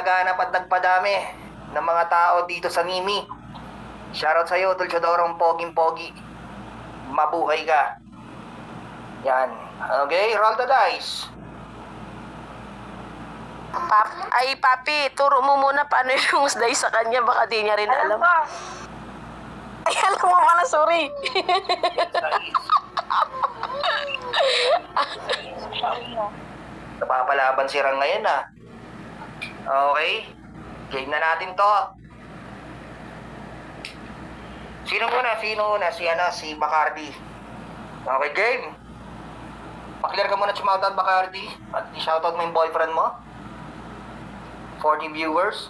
naglaganap at nagpadami ng mga tao dito sa Nimi. Shoutout sa'yo, Dulciodorong poging-pogi. Mabuhay ka. Yan. Okay, roll the dice. Papi, turo mo muna paano yung musday sa kanya. Baka di niya rin alam. Ay, alam mo pala, sorry. Napapalaban si Rang ngayon ah. Okay. Game na natin to. Sino muna? Si Bacardi. Okay, game. Pakilare ka muna si Shoutout Bacardi. At i-shoutout mo yung boyfriend mo. 40 viewers.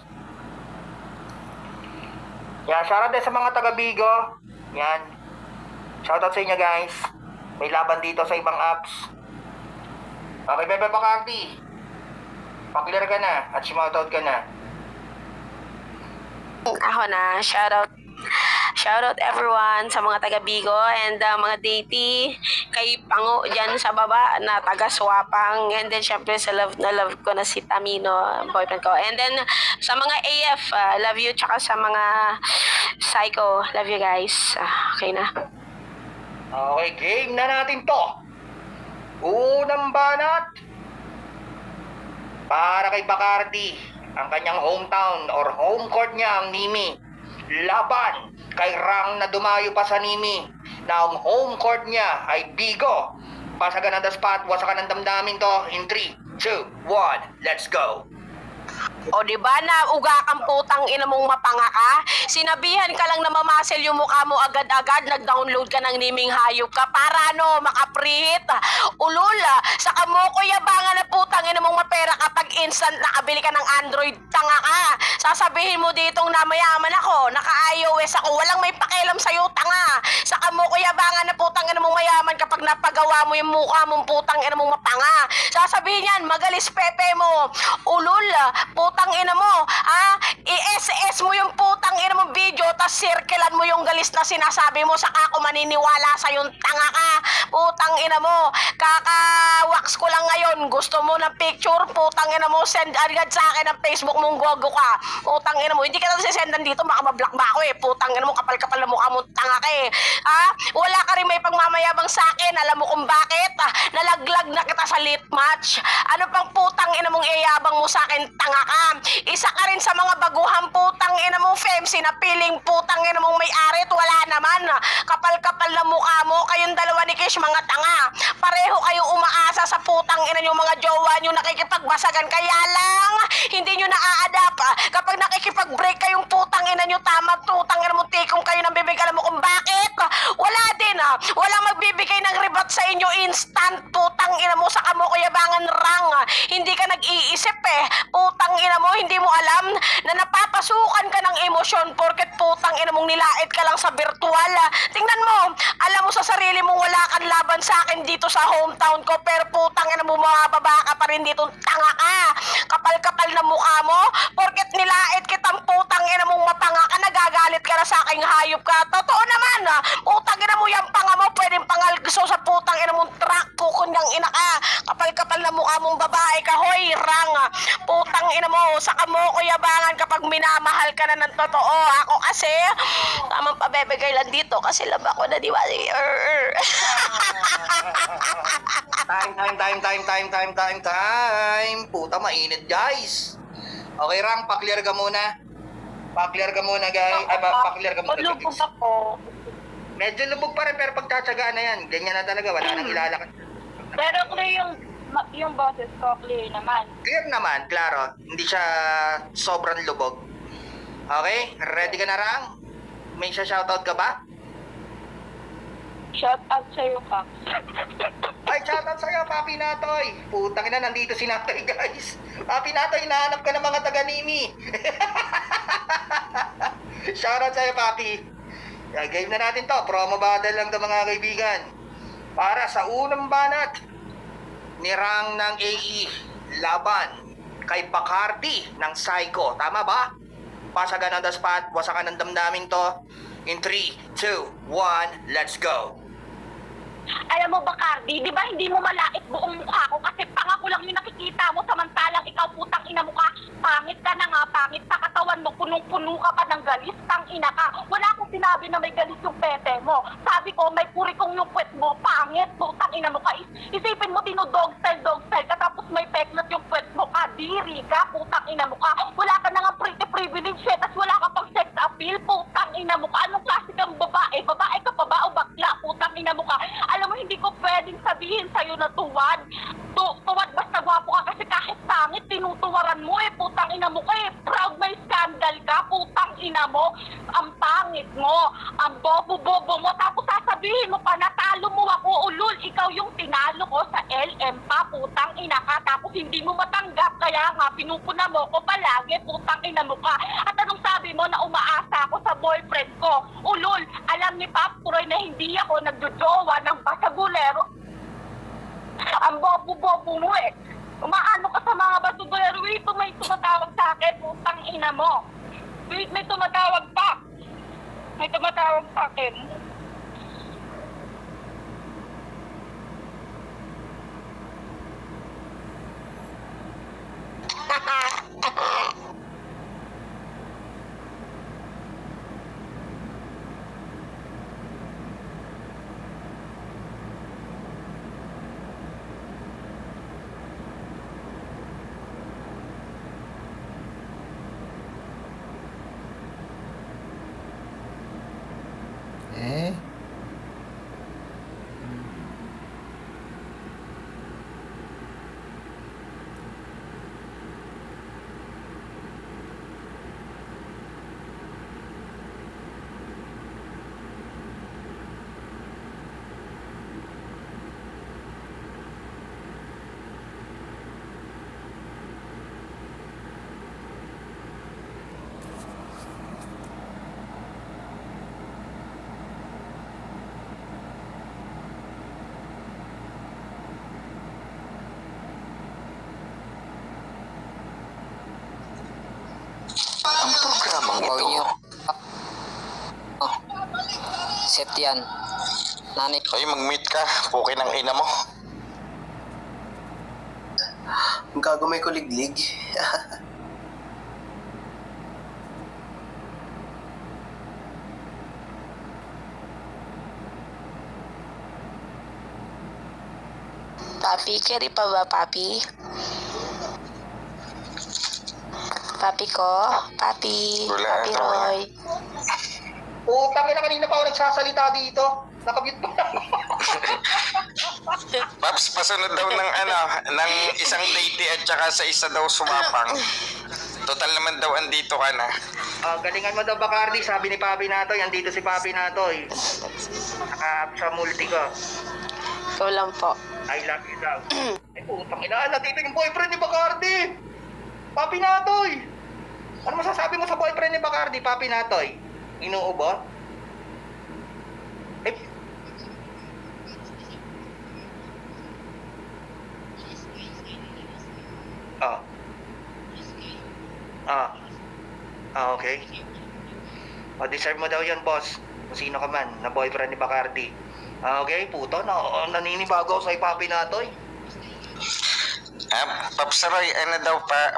Yan, shoutout din sa mga taga-Bigo. Yan. Shoutout sa inyo guys. May laban dito sa ibang apps. Okay, Bebe Bacardi. Pakilare ka na at shoutout ka na. Ako na, shoutout everyone sa mga taga Bigo and mga deity, kay Pango dyan sa baba na taga Swapang, and then syempre sa love ko na si Tamino, boyfriend ko, and then sa mga AF, love you, tsaka sa mga Psycho, love you guys. Okay na. Okay, game na natin to. Unang banat para kay Bacardi, ang kanyang hometown or home court niya, ang Nimi. Laban kay Rang na dumayo pa sa Nimi, na ang home court niya ay Bigo. Pasagan ng the spot, wasakan ng damdamin to in 3, 2, 1, let's go. O diba na uga kang putang ina mong mapanga ka? Sinabihan ka lang na mamasil yung mukha mo agad-agad, nag-download ka ng Niming hayop ka para ano, makaprihit. Ulul, sa kamo ko yabangan na putang ina mong mapera kapag instant nakabili ka ng Android, tanga ka. Sasabihin mo ditong na mayaman ako, naka-iOS ako, walang may pakialam sa'yo, tanga. Sa kamo ko yabangan na putang ina mong mayaman kapag napagawa mo yung mukha mong putang ina mong mapanga. Sasabihin yan, magalis pepe mo. Ulul, putang ina mo, i-SS mo yung putang ina mong video, tas circlean mo yung galis na sinasabi mo, saka ako maniniwala sa yung tanga ka. Putang ina mo, kaka-wax ko lang ngayon, gusto mo ng picture, putang ina mo, send agad sa akin ng Facebook mong gogo ka. Putang ina mo, hindi ka na sisendan dito, baka mablock ba ako eh. Putang ina mo, kapal-kapal na mukha mo, tanga ka eh. Wala ka rin may pagmamayabang sa akin, alam mo kung bakit? Nalaglag na kita sa lit match. Ano pang putang ina mong iyabang mo sa akin, tanga ka. Isa ka rin sa mga baguhang putang ina mong femsi na piling putang ina mong may-ari at wala naman. Kapal-kapal na mukha mo, kayong dalawa ni Kish mga tanga. Pareho kayong umaasa sa putang ina nyo mga jowa nyo nakikipagbasagan, kaya lang hindi nyo na-a-adapt. Kapag nakikipag-break kayong putang ina nyo, tama putang ina mong tikom kayo ng bibig, alam mo kung bakit? Wala din walang magbibigay ng ribat sa inyo instant, putang ina mo, sa kamo kuyabangan Rang. Hindi ka nag-iisip putang ina mo, hindi mo alam na napapasukan ka ng emosyon porket putang ina mong nilait ka lang sa virtual. Tingnan mo, alam mo sa sarili mong wala kang laban sa akin dito sa hometown ko, pero putang ina mo mababa ka pa rin dito, tanga ka. Kapal-kapal na mukha mo, porket nilait kitang putang ina mong mapanga ka, nagagalit ka na sa aking hayop ka. Totoo naman, putang ina mo yung panga mo, pwedeng pangalgso sa putang ina mong truck, pukon ng ina ka. Kapal-kapal na mukha mong babae ka, hoy Rang. Putang ina mo, sa kamo ko yabangan kapag minamahal ka na ng totoo. Ako kasi, tamang pabebegay lang dito kasi love ako na di ba? Time. Puta, mainit guys. Okay, Rang, paklear ka muna. Paklear ka muna guys. Paklear ka muna. Lubog ako. Medyo lubog pa rin pero pagtsatsagaan na yan. Ganyan na talaga, wala nang ilalakad. Pero clear yung boses ko, clear naman. Clear naman, klaro. Hindi siya sobrang lubog. Okay? Ready ka na, Rang? May shoutout ka ba? Shout out sa'yo, Pax. Ay, shoutout sa'yo, Papi Natoy. Putang ina, nandito si Natoy, guys. Papi Natoy, hinahanap ka ng mga taga-Nimi. Shoutout sa'yo, Papi. Game na natin to. Promo battle lang to, mga kaibigan. Para sa unang banat ni Rang ng AE, laban kay Bacardi ng Psycho. Tama ba? Pasagan ng the spot, wasakan ng damdamin to. In 3, 2, 1, let's go. Alam mo, Bacardi, di ba hindi mo malait buong mukha ko kasi pangako lang yung nakikita mo samantalang ikaw putang ina mo ka, pangit ka na nga. pangit sa katawan mo, punong-puno ka pa ng galis, tangina ka. Wala akong sinabi na may galis yung pete mo. Sabi ko, may kurikong yung puwet mo, pangit, putang ina mo ka. Isipin mo, dog style ka, tapos may peklat yung puwet mo, kadiri ka, putang ina mo ka. Wala ka na nga pretty privilege, tapos wala ka pang sex appeal, putang ina mo ka. Anong klase kang babae? Babae ka pa ba o bakla? Putang ina mo ka. Alam mo, hindi ko pwedeng sabihin sa'yo na tuwad. Tuwad basta gwapo ka kasi kahit pangit, tinutuwaran mo putang ina mo ka Proud may scandal ka, putang ina mo. Ang pangit mo, ang bobo-bobo mo, tapos sasabihin mo pa, natalo mo ako, ulul. Ikaw yung tinalo ko sa LM pa, putang ina ka. Tapos hindi mo matanggap, kaya nga, pinupuna mo ko palagi, putang ina mo ka. At anong sabi mo na umaasa ako sa boyfriend ko? Ulul, alam ni Pap Troy na hindi ako nagjojowa ng basagulero. Ang bobo-bobo mo Umaano ka sa mga basagulero. Wait, may tumatawag sa akin, putang ina mo. Wait, may tumatawag pa. May tumatawag sa akin. Eh? Ang programang ito. Set yan. Nanay. Ay, mag-meet ka. Puki ng ina mo. Ang gago may kuliglig. Papi, carry pa ba, Papi? Papi ko? Papi? Wala, Papi wala. Roy? Putang ina, kanina pa ako nagsasalita dito. Nakabit pa. Paps, pasunod daw ng isang date at saka sa isa daw sumapang. Total naman daw andito ka na. Galingan mo daw, Bacardi. Sabi ni Papi Natoy, andito si Papi Natoy. Sa multi ko. Ikaw lang po. I love you daw. Ay, putang ina, nandito yung boyfriend ni Bacardi. Papi Natoy. Ano masasabi mo sa boyfriend ni Bacardi, Papi Natoy? Inuubo? Eh, Ah. Okay. Deserve mo daw yan, boss. Kung sino ka man, na boyfriend ni Bacardi. Okay, puto, naninibago ako sa Papi Natoy. Paps Roy,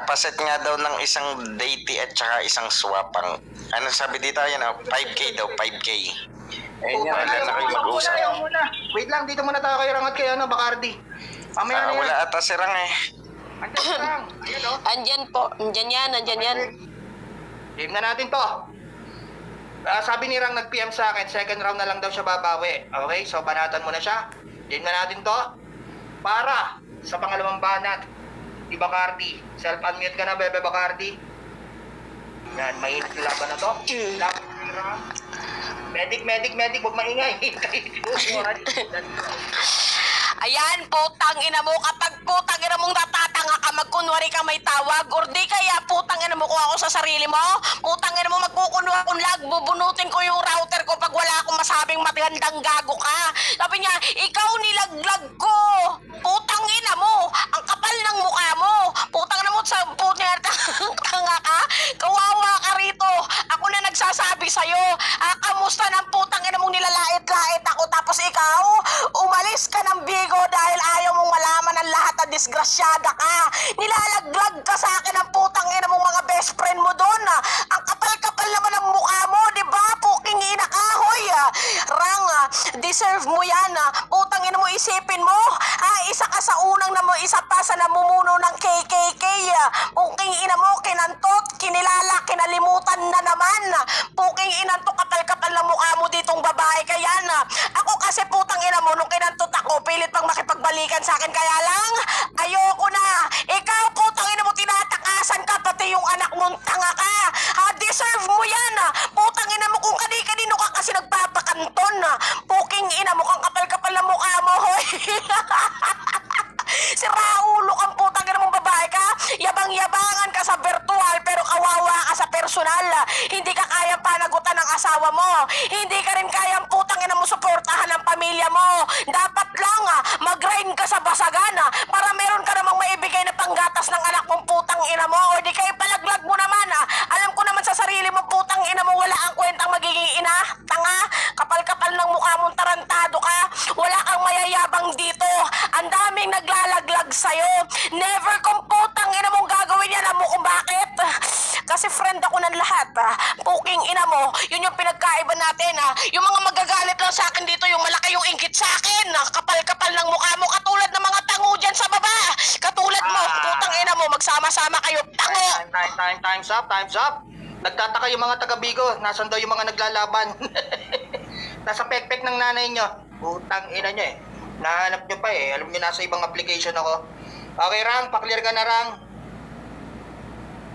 paset nga daw ng isang date at saka isang swapang. Ano sabi dito? Yan, 5K daw, 5K. Puto, Wala na kayo mag-usap. ayaw muna. Wait lang, dito muna tayo kay Rangat kay Bacardi. Mamaya na yan. Wala ata si Rang Andiyan si Rang. Ayan, oh. Andyan po. Andyan yan. Game na natin to. Sabi ni Rang nag-PM sa akin, second round na lang daw siya babawi. Okay, so banatan mo na siya. Game na natin to. Para sa pangalawang banat, ni Bacardi. Self-unmute ka na, Bebe Bacardi. Yan, mainit yung laban na to. Laban ni Rang. Medic, huwag maingay. Ayan, putang ina mo. Kapag putang ina mong natatanga ka, magkunwari ka may tawag, or di kaya putang ina mo kung ako sa sarili mo, putang ina mo magkukunwag, bubunutin ko yung router ko pag wala akong masabing matagandang gago ka. Sabi niya, ikaw nilaglag ko. Putang ina mo. Ang kapal ng mukha mo. Putang ina mo sa putang tanga ka. Kawawa ka rito. Ako na nagsasabi sa'yo. Kamusta ng putang ina mong nilalait-lait ako, tapos ikaw, umalis ka ng bigo dahil ayaw mong malaman ang lahat na disgrasyada ka. Nilalaglag ka sa akin ng putang ina mong mga best friend mo kinantot, kinilala, kinalimutan na naman. Puking inantok, kapal-kapal na mukha mo ditong babae ka yan. Ako kasi putang ina mo, nung kinantot ako, pilit pang makipagbalikan sa akin, kaya lang, ayoko na. Ikaw putang ina mo, tinatakasan ka, pati yung anak mong tanga ka. Deserve mo yan. Putang ina mo, kung kani-kanino ka kasi nagpapakanton. Puking ina mo, kang kapal-kapal na mukha mo, hoy. Si Raulo kang putang ina mong babae ka. Yabang-yabangan ka sa virtual pero kawawa ka sa personal. Hindi ka kayang panagutan ng asawa mo. Hindi ka rin kayang putang ina mo suportahan ng pamilya mo. Dapat lang mag-grind ka sa basagan para meron ka namang maibigay na panggatas ng anak mong putang ina mo. O di kayo palaglag mo naman. Alam ko naman sa sarili mo putang ina mo wala ang kwentang magiging ina. Tanga, kapal-kapal ng mukha mong tarantado ka. Wala kang mayayabang dito. Ang daming naglalaglag sa'yo. Never kung putang ina mong gagawin yan. Alam mo kung bakit? Kasi friend ako ng lahat. Puking ina mo, yun yung pinagkaiba natin. Yung mga magagalit lang sa akin dito, yung malaki yung inggit sa akin. Kapal-kapal ng mukha mo, katulad ng mga tango dyan sa baba. Katulad mo, putang ina mo, magsama-sama kayo. Tango! Time's up. Nagtataka yung mga taga-Bigo, nasan daw yung mga naglalaban. Nasa pekpek ng nanay nyo. Putang ina nyo eh. Nahanap nyo pa eh. Alam nyo, nasa ibang application ako. Okay, Rang, paklear ka na, Rang.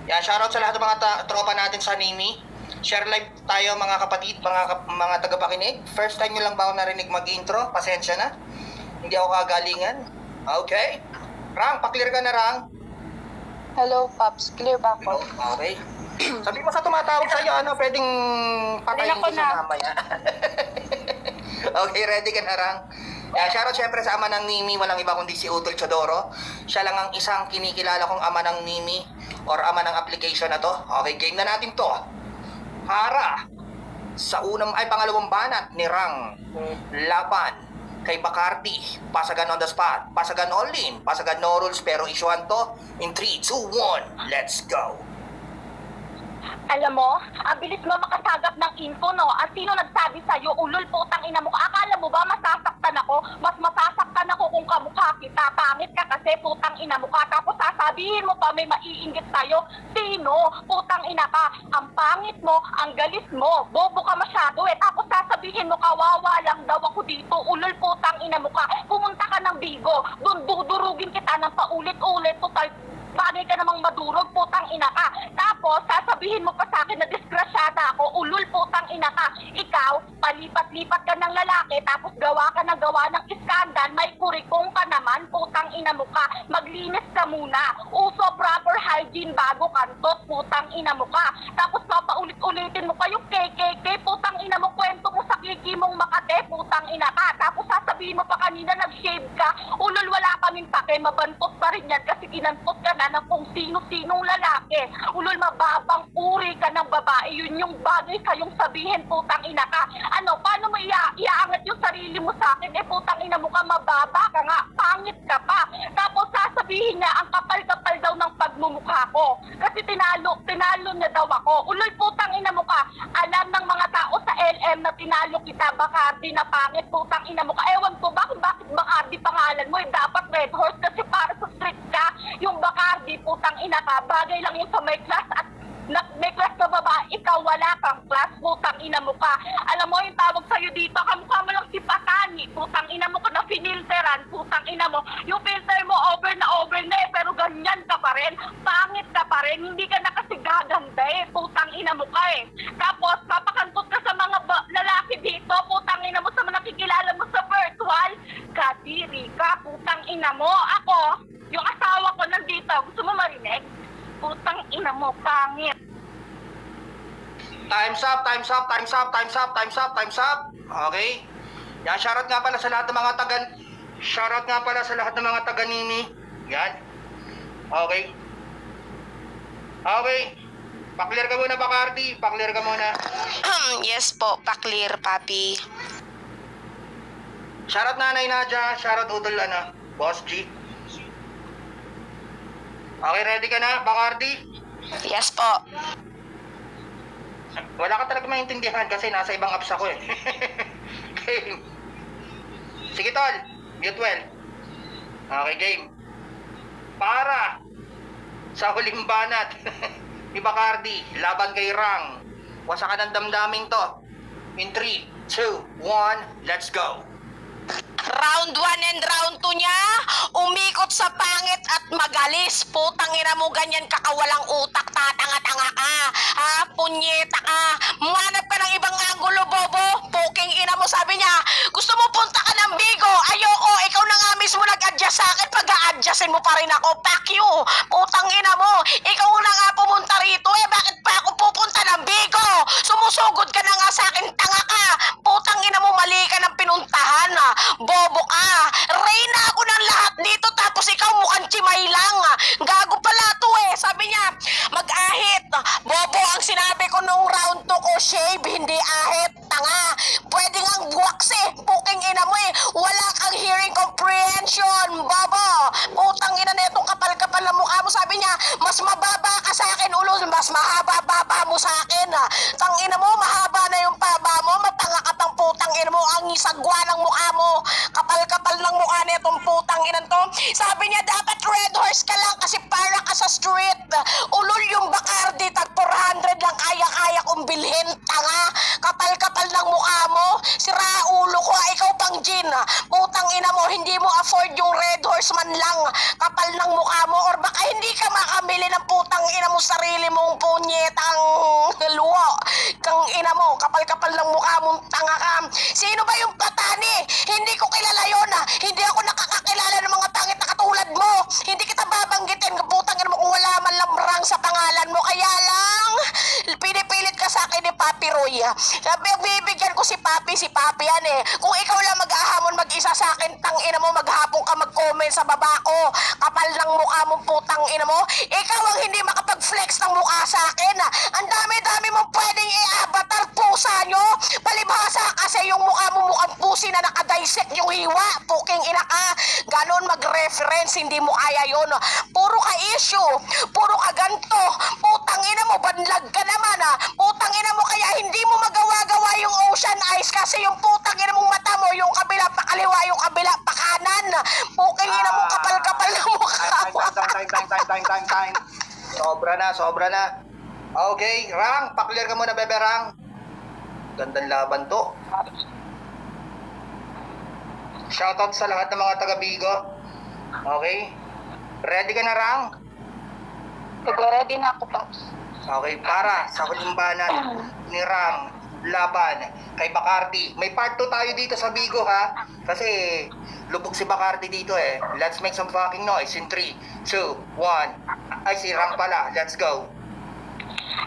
Yan, shoutout sa lahat ng mga tropa natin sa Nimi. Share live tayo mga kapatid, mga tagapakinig. First time nyo lang ba ako narinig mag-intro? Pasensya na. Hindi ako kagalingan. Okay. Rang, paklear ka na, Rang. Hello, Pops. Clear ba po? Okay. Sabi mo sa tumatawag sa'yo, pwedeng patayin ko sa mamaya. Okay, ready ka na, Rang? Shoutout syempre sa ama ng Nimi, walang iba kundi si Utol Chodoro. Siya lang ang isang kinikilala kong ama ng Nimi or ama ng application na to. Okay, game na natin to. Para sa pangalawang banat ni Rang laban kay Bacardi. Pasagan on the spot, pasagan all in, pasagan no rules, pero isyuhan to in 3, 2, 1, let's go. Alam mo, ang bilis mo makasagap ng info, no? Ang sino nagsabi sa'yo, ulol putang ina mo. Akala mo ba masasaktan ako? Mas masasaktan ako kung kamukha kita. Pangit ka kasi putang ina mo ka. Tapos sasabihin mo pa may maiinggit sa'yo. Sino? Putang ina ka. Ang pangit mo, ang galis mo. Bobo ka masyado eh. Tapos sasabihin mo, kawawa lang daw ako dito. Ulol putang ina mo ka. Pumunta ka ng Bigo. Doon dudurugin kita ng paulit-ulit. Total, bagay ka namang madurog, putang ina ka. Tapos, sasabihin mo pa sa akin na disgrasyada ako, ulul, putang ina ka. Ikaw, palipat-lipat ka ng lalaki, tapos gawa ka ng iskandal, may kurikong ka naman, putang ina mo ka. Maglinis ka muna. Uso proper hygiene bago kantot, putang ina mo ka. Tapos, papaulit-ulitin mo pa yung KKK, putang ina mo, kwento mo sa kiki mong Makate, putang ina ka. Tapos, sasabihin mo pa kanina, nag-shave ka, ulul, wala kaming pake, mabantot pa rin yan kasi kinantot ka na ng kung sino-sinong lalaki. Ulol, mababang uri ka ng babae. Yun yung bagay kayong sabihin, putang ina ka. Paano mo iaangat yung sarili mo sa akin? Putang ina mo ka, mababa ka nga. Pangit ka pa. Tapos sasabihin niya, ang kapal-kapal daw ng pagmumukha ko. Kasi tinalo niya daw ako. Ulol, putang ina mo ka. Alam ng mga tao sa LM na tinalo kita, Bacardi na pangit, putang ina mo ka. Ewan ko ba kung bakit Bacardi pangalan mo? Dapat Red Horse kasi para sa street ka. Yung Bacardi, putang ina ka, bagay lang yung sa may class at may class na babae, ikaw wala kang class, putang ina mo ka. Alam mo yung tawag sa'yo dito, kamukha mo lang si Patani, putang ina mo ka na finilteran, putang ina mo. Yung filter mo over na pero ganyan ka pa rin, pangit ka pa rin, hindi ka na kasi gaganda putang ina mo ka Tapos, papakantot ka sa mga lalaki dito, putang ina mo, sa mga nakikilala mo sa virtual, kadiri ka, putang ina mo. Ako, yung asawa ko nandito, gusto mo marinig? Putang ina mo, pangit. Time's up. Okay? Yan, shoutout nga pala sa lahat ng mga taga-Nimi. Yan. Okay. Paklear ka muna, Bacardi. Paklear ka muna. Yes po, pa-clear, papi. Shoutout Nanay Nadia. Shoutout Udol, Boss G. Okay, ready ka na, Bacardi? Yes po. Wala ka talaga maintindihan kasi nasa ibang apps ako Game. Sige, tol. Mute well. Okay, game. Para sa huling banat Bacardi, laban kay Rang. Wasakan ng damdamin to. In 3, 2, 1, let's go. Round 1 and round 2 niya, umikot sa pangit at magalis. Putang ina mo, ganyan kakawalang utak, tatanga-tanga ka. Ha, punyeta ka. Manap ka ng ibang anggulo, bobo. Puking ina mo, sabi niya, gusto mo punta ka ng Bigo. Ayoko, ikaw na nga mismo nag-adjust sa akin. Pag-a-adjustin mo pa rin ako. Fuck you. Putang ina mo, ikaw na nga pumunta rito eh. Bakit pa ako pupunta ng Bigo? Sumusugod ka na nga sa akin, tanga ka. Putang ina mo, mali ka ng pinuntahan. Bobo ka. Reyna ako ng lahat dito tapos ikaw mukhang chimay lang. Gago pala to eh. Sabi niya, mag-ahit. Bobo, ang sinabi ko nung round 2 ko, shave, hindi ahit. Tanga. Pwede ngang wax eh. Puking ina mo eh. Wala kang hearing comprehension. Bobo. Putang ina na itong kapal-kapal na mukha mo. Sabi niya, mas mababa ka sa akin, ulo. Mas mahaba-baba mo sa akin. Tang ina mo, mahaba na yung paba mo. Matanga ka tang putang ina mo. Ang isagwa ng mukha mo. Kapal-kapal ng mukha na itong putang inan to. Sabi niya, dapat red horse ka lang kasi para ka sa street. Ulol yung Bacardi, tag 400 lang kaya-kaya kong bilhin. Tanga. Kapal-kapal ng mukha mo. Sira ulo ko. Ikaw pang gin. Putang ina mo, hindi mo afford yung red horse man lang. Kapal ng mukha mo. Or baka hindi ka makamili ng putang ina mo sarili mong punyetang luwa. Kang ina mo, kapal-kapal ng mukha mong tanga ka. Sino ba yung patani? Hindi ko kilala yun. Hindi ako nakakakilala ng mga tangit na katulad mo. Hindi kita babanggitin. Putang ina mo kung wala man lang rang sa pangalan mo. Kaya lang, pinipilit ka sa akin ni Papi Roy. Sabi, bibigyan ko si Papi yan eh. Kung ikaw lang mag-ahamon mag-isa sa akin, tang ina mo, maghapon ka mag-comment sa baba ko. Kapal ng mukha mong putang ina mo. Ikaw ang hindi makapag-flex ng mukha sa akin. Ang dami-dami mong pwedeng i-avatar pusa nyo. Palibhasa kasi yung mukha mo mukhang pusi na nakadissect yung hiwa. Puking ina ka. Ganon mag-reference, hindi mo kaya yun. Puro ka issue. Puro ka ganto. Putang ina mo, banlag ka naman ha. Putang ina mo, kaya hindi mo magawa-gawa yung ocean eyes kasi yung putang ina mong mata mo, yung kabila pa kaliwa, yung kabila pa kanan. Puking ina mo, kapal-kapal ng mukha. Time. Sobra na. Okay, Rang, paklear ka muna, bebe Rang. Gandang laban to. Shoutout sa lahat ng mga taga-Bigo. Okay? Ready ka na, Rang? Nag-ready na ako, Pops. Okay, para sa huling banat ni Rang, laban kay Bacardi. May part 2 tayo dito sa Bigo ha. Kasi lubog si Bacardi dito eh. Let's make some fucking noise in 3, 2, 1. Ay, si Rang pala. Let's go.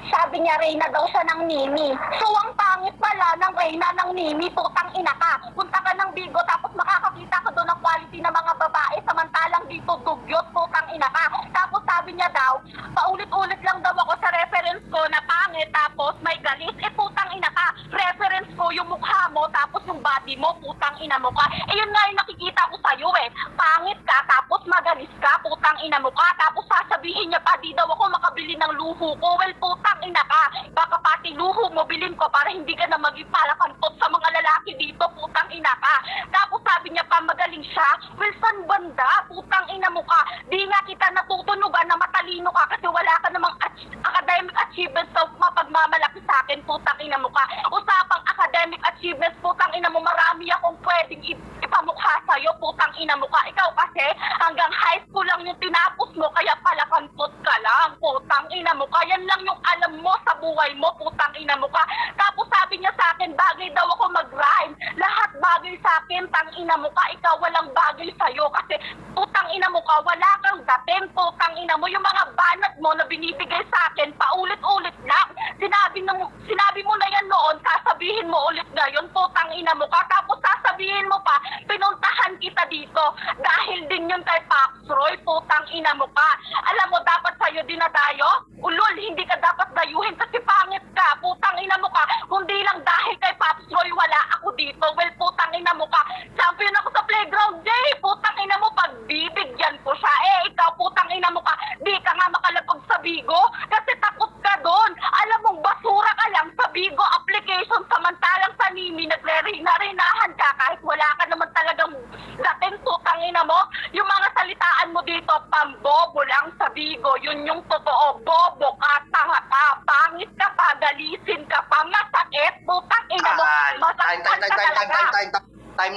Sabi niya, Reyna daw siya ng Nini. So, ang pangit pala ng Reyna ng Nini, putang ina ka. Punta ka ng Bigo, tapos makakakita ka doon ng quality ng mga babae, samantalang dito dugyot, putang ina ka. Tapos sabi niya daw, paulit-ulit lang daw ako sa reference ko na pangit, tapos may galis. Putang ina ka. Reference ko yung mukha mo, tapos yung body mo, putang ina mo ka. Yun nga yung nakikita ko sa'yo eh. Pangit ka, tapos magalis ka, putang ina mo ka. Tapos sasabihin niya pa, di daw ako makabili ng luho ko. Well, putang ina ka. Baka pati luho mo bilhin ko para hindi ka na maging palakantot sa mga lalaki dito, putang ina ka. Tapos sabi niya pa, magaling siya. Well, san banda? Putang ina mo ka. Di nga kita natutunugan na matalino ka kasi wala ka namang academic achievements na mapagmamalaki sa akin, putang ina mo ka. Usapang academic achievements, putang ina mo, marami akong pwedeng ipamukha sa'yo, putang ina mo ka. Ikaw kasi, hanggang high school lang yung tinapos mo, kaya palakantot ka lang, putang ina mo ka. Yan lang yung alam mo sa buhay mo, putang ina mo ka. Tapos sabi niya sa akin, bagay daw ako mag-rhyme. Lahat bagay sa akin, tang ina mo ka. Ikaw walang bagay sa'yo kasi putang ina mo ka, wala kang dating, putang ina mo. Yung mga banat mo na binibigay sa akin, paulit-ulit lang. Sinabi mo na yan noon, sasabihin mo ulit ngayon, putang ina mo ka. Tapos sasabihin mo pa, pinuntahan kita dito dahil din yun kay Paps Roy, putang ina mo ka. Alam mo, dapat sa'yo dinadayo? Ulol, hindi ka dapat dayuhin kasi pangit ka, putang ina mo ka. Kundi lang dahil kay Paps Roy, wala ako dito. Well, putang ina mo ka. Champion ako sa playground day, putang ina mo, pagbibigyan ko siya. Ikaw, putang ina mo ka, di ka nga makalapag sa Bigo kasi takot ka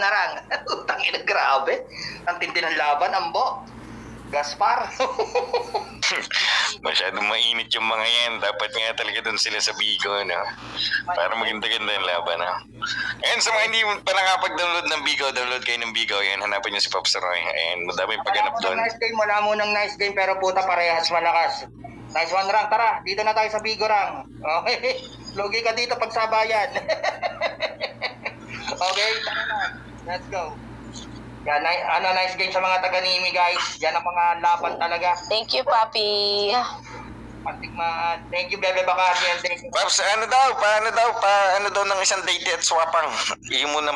na rang. Tangina, grabe. Ang tindi ng laban, Ambo. Gaspar. Masyadong mainit yung mga yan. Dapat nga talaga doon sila sa Bigo, no? Para maganda-ganda yung laban, no? Ayan, sa mga hindi pa nakapag-download ng Bigo, download kayo ng Bigo. Ayan, hanapin nyo si Pops Roy. Ayan, madami yung pagganap doon. Wala mo ng nice game, pero puta parehas malakas. Nice one, Rang. Tara, dito na tayo sa Bigo, Rang. Okay? Lugi ka dito pag sabayan. Okay, tara na. Let's go. Yan, nice game sa mga taga-Nimi, guys. Yan ang mga laban talaga. Thank you, Papi. Patikman. Thank you, Bebe Bacardi. And thank you. Pops, paano daw ng isang date at swapang? Iyon mo ng